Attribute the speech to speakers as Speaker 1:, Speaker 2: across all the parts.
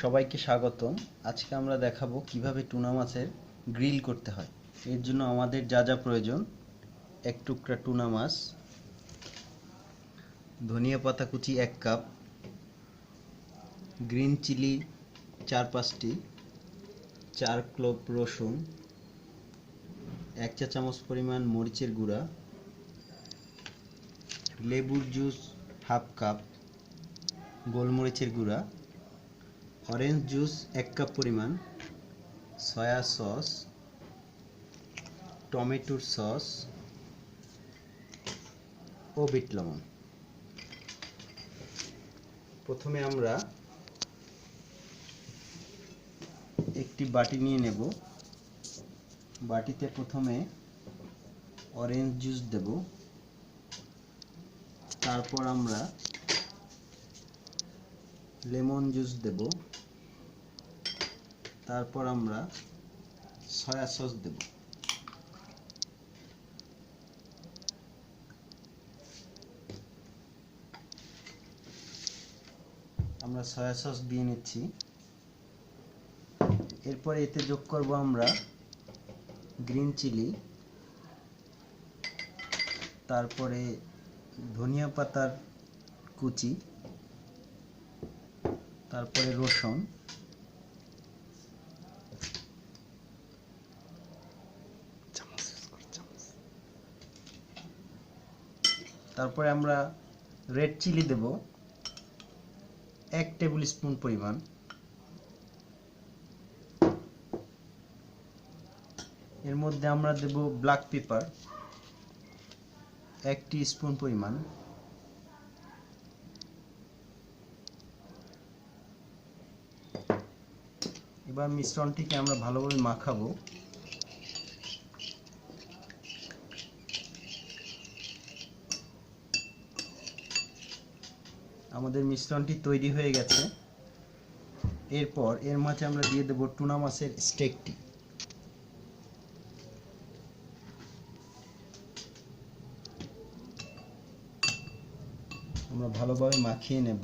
Speaker 1: সবাইকে স্বাগতম। আজকে আমরা দেখাবো কিভাবে টুনা মাছের গ্রিল করতে হয়। এর জন্য আমাদের যা যা প্রয়োজন: এক টুকরা টুনা মাছ, ধনিয়া পাতা কুচি 1 কাপ, গ্রিন চিলি 4-5টি, 4 ক্লোভ রসুন, 1 চা চামচ পরিমাণ মরিচের গুঁড়া, লেবুর জুস 1/2 কাপ, গোলমরিচের গুঁড়া, অরেঞ্জ জুস 1 কাপ পরিমাণ, সয়া সস, টমেটোর সস ও বিট লবণ। প্রথমে আমরা একটি বাটি নিয়ে নেব। বাটিতে প্রথমে অরেঞ্জ জুস দেব, তারপর আমরা লেমন জুস দেব, তারপর আমরা সয়া সস দেব। আমরা সয়া সস দিয়ে নিচ্ছি। এরপর এতে যোগ করব আমরা গ্রিন চিলি, তারপরে ধনিয়া পাতার কুচি, তারপরে রসুন, তারপরে আমরা রেড চিলি দেব 1 টেবিল স্পুন পরিমাণ, এর মধ্যে আমরা দেব ব্ল্যাক পেপার 1 টিস্পুন পরিমাণ, এবার মিশ্রণটিকে আমরা ভালোভাবে মাখাবো। আমাদের মিশ্রণটি তৈরি হয়ে গেছে। এরপর এর মাঝে আমরা দিয়ে দেব টুনা মাছের স্টেকটি। আমরা ভালোভাবে মাখিয়ে নেব।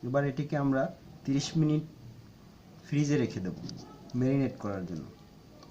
Speaker 1: এবার এটিকে আমরা 30 মিনিট ফ্রিজে রেখে দেব ম্যারিনেট করার জন্য।